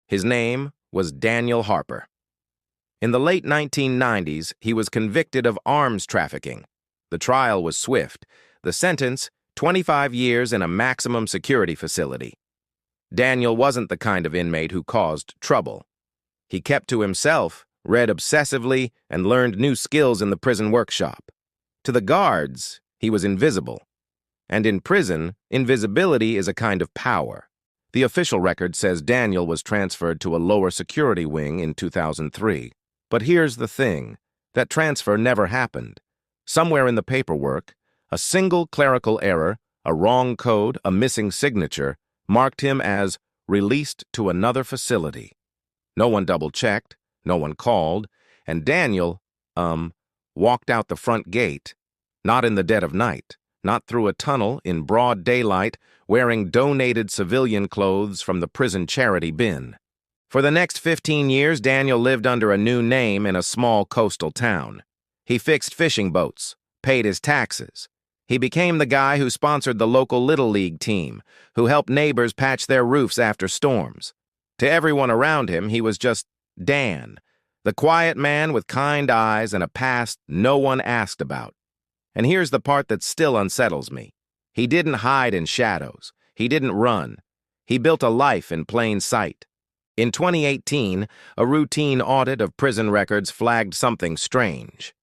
His name was Daniel Harper. In the late 1990s, he was convicted of arms trafficking. The trial was swift. The sentence, 25 years in a maximum security facility. Daniel wasn't the kind of inmate who caused trouble. He kept to himself, read obsessively, and learned new skills in the prison workshop. To the guards, he was invisible. And in prison, invisibility is a kind of power. The official record says Daniel was transferred to a lower security wing in 2003. But here's the thing, that transfer never happened. Somewhere in the paperwork, a single clerical error, a wrong code, a missing signature, marked him as released to another facility. No one double-checked, no one called, and Daniel, walked out the front gate, not in the dead of night, not through a tunnel in broad daylight, wearing donated civilian clothes from the prison charity bin. For the next 15 years, Daniel lived under a new name in a small coastal town. He fixed fishing boats, paid his taxes. He became the guy who sponsored the local Little League team, who helped neighbors patch their roofs after storms. To everyone around him, he was just Dan, the quiet man with kind eyes and a past no one asked about. And here's the part that still unsettles me. He didn't hide in shadows. He didn't run. He built a life in plain sight. In 2018, a routine audit of prison records flagged something strange.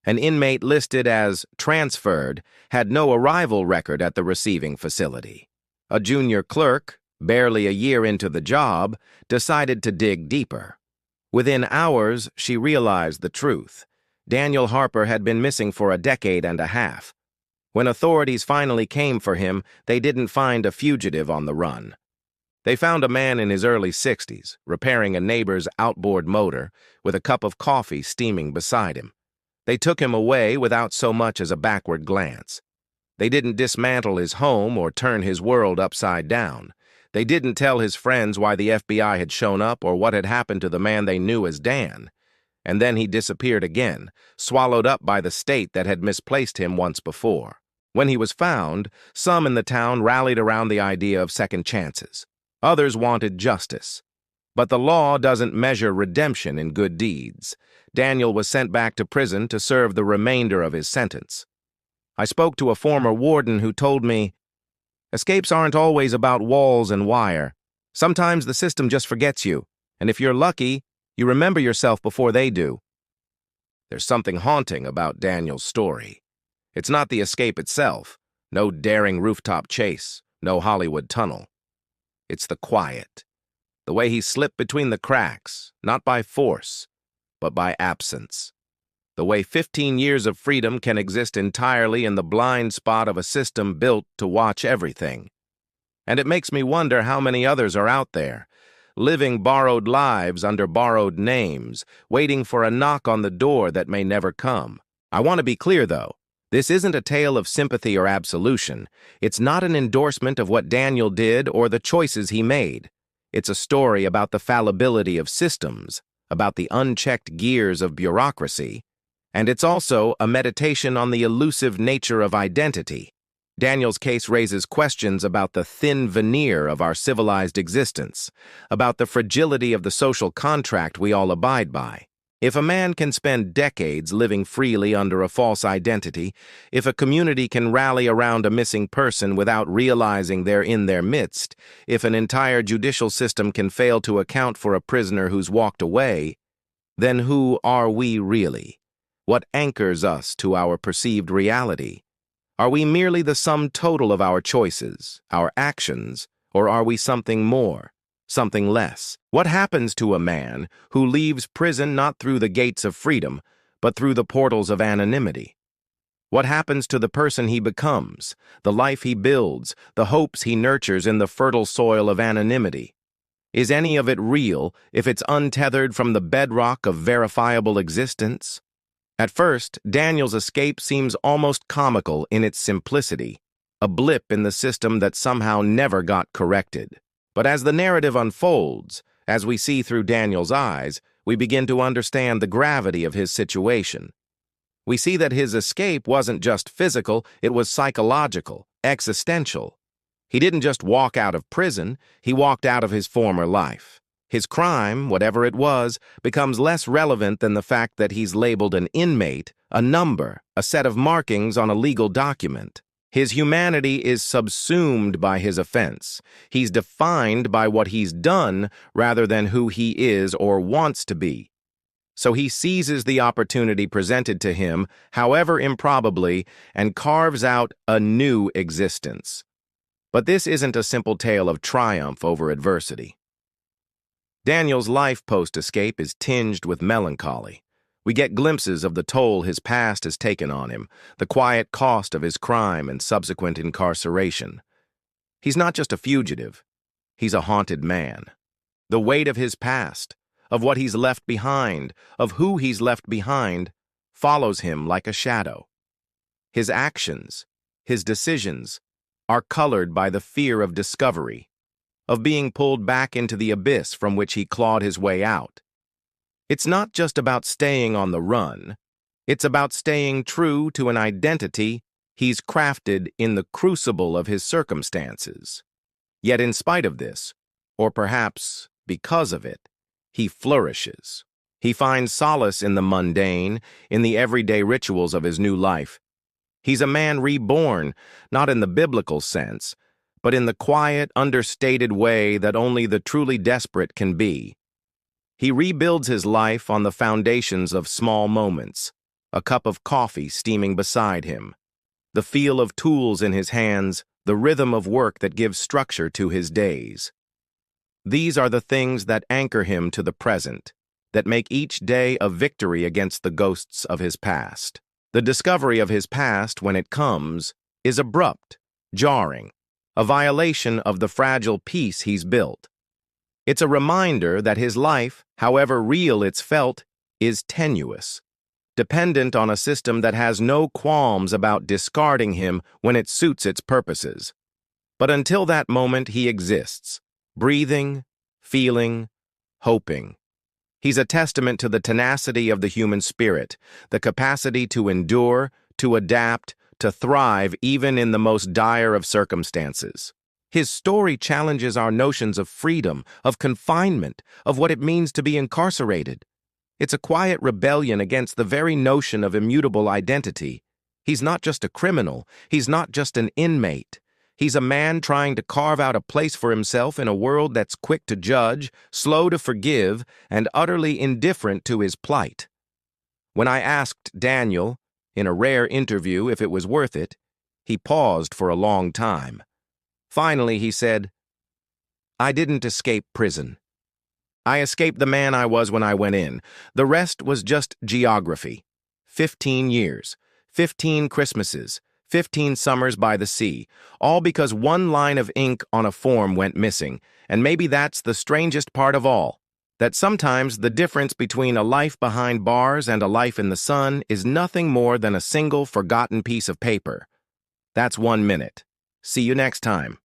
An inmate listed as transferred had no arrival record at the receiving facility. A junior clerk, barely a year into the job, decided to dig deeper. Within hours, she realized the truth. Daniel Harper had been missing for a decade and a half. When authorities finally came for him, they didn't find a fugitive on the run. They found a man in his early 60s, repairing a neighbor's outboard motor, with a cup of coffee steaming beside him. They took him away without so much as a backward glance. They didn't dismantle his home or turn his world upside down. They didn't tell his friends why the FBI had shown up or what had happened to the man they knew as Dan. And then he disappeared again, swallowed up by the state that had misplaced him once before. When he was found, some in the town rallied around the idea of second chances. Others wanted justice. But the law doesn't measure redemption in good deeds. Daniel was sent back to prison to serve the remainder of his sentence. I spoke to a former warden who told me, "Escapes aren't always about walls and wire. Sometimes the system just forgets you, and if you're lucky, you remember yourself before they do." There's something haunting about Daniel's story. It's not the escape itself, no daring rooftop chase, no Hollywood tunnel. It's the quiet, the way he slipped between the cracks, not by force, but by absence. The way 15 years of freedom can exist entirely in the blind spot of a system built to watch everything. And it makes me wonder how many others are out there, living borrowed lives under borrowed names, waiting for a knock on the door that may never come. I want to be clear, though. This isn't a tale of sympathy or absolution. It's not an endorsement of what Daniel did or the choices he made. It's a story about the fallibility of systems, about the unchecked gears of bureaucracy, and it's also a meditation on the elusive nature of identity. Daniel's case raises questions about the thin veneer of our civilized existence, about the fragility of the social contract we all abide by. If a man can spend decades living freely under a false identity, if a community can rally around a missing person without realizing they're in their midst, if an entire judicial system can fail to account for a prisoner who's walked away, then who are we really? What anchors us to our perceived reality? Are we merely the sum total of our choices, our actions, or are we something more? Something less? What happens to a man who leaves prison not through the gates of freedom, but through the portals of anonymity? What happens to the person he becomes, the life he builds, the hopes he nurtures in the fertile soil of anonymity? Is any of it real if it's untethered from the bedrock of verifiable existence? At first, Daniel's escape seems almost comical in its simplicity, a blip in the system that somehow never got corrected. But as the narrative unfolds, as we see through Daniel's eyes, we begin to understand the gravity of his situation. We see that his escape wasn't just physical, it was psychological, existential. He didn't just walk out of prison, he walked out of his former life. His crime, whatever it was, becomes less relevant than the fact that he's labeled an inmate, a number, a set of markings on a legal document. His humanity is subsumed by his offense. He's defined by what he's done rather than who he is or wants to be. So he seizes the opportunity presented to him, however improbably, and carves out a new existence. But this isn't a simple tale of triumph over adversity. Daniel's life post-escape is tinged with melancholy. We get glimpses of the toll his past has taken on him, the quiet cost of his crime and subsequent incarceration. He's not just a fugitive, he's a haunted man. The weight of his past, of what he's left behind, of who he's left behind, follows him like a shadow. His actions, his decisions, are colored by the fear of discovery, of being pulled back into the abyss from which he clawed his way out. It's not just about staying on the run. It's about staying true to an identity he's crafted in the crucible of his circumstances. Yet in spite of this, or perhaps because of it, he flourishes. He finds solace in the mundane, in the everyday rituals of his new life. He's a man reborn, not in the biblical sense, but in the quiet, understated way that only the truly desperate can be. He rebuilds his life on the foundations of small moments, a cup of coffee steaming beside him, the feel of tools in his hands, the rhythm of work that gives structure to his days. These are the things that anchor him to the present, that make each day a victory against the ghosts of his past. The discovery of his past, when it comes, is abrupt, jarring, a violation of the fragile peace he's built. It's a reminder that his life, however real it's felt, is tenuous, dependent on a system that has no qualms about discarding him when it suits its purposes. But until that moment, he exists, breathing, feeling, hoping. He's a testament to the tenacity of the human spirit, the capacity to endure, to adapt, to thrive even in the most dire of circumstances. His story challenges our notions of freedom, of confinement, of what it means to be incarcerated. It's a quiet rebellion against the very notion of immutable identity. He's not just a criminal. He's not just an inmate. He's a man trying to carve out a place for himself in a world that's quick to judge, slow to forgive, and utterly indifferent to his plight. When I asked Daniel, in a rare interview, if it was worth it, he paused for a long time. Finally, he said, "I didn't escape prison. I escaped the man I was when I went in. The rest was just geography. 15 years, 15 Christmases, 15 summers by the sea, all because one line of ink on a form went missing. And maybe that's the strangest part of all, that sometimes the difference between a life behind bars and a life in the sun is nothing more than a single forgotten piece of paper. That's 1 minute. See you next time."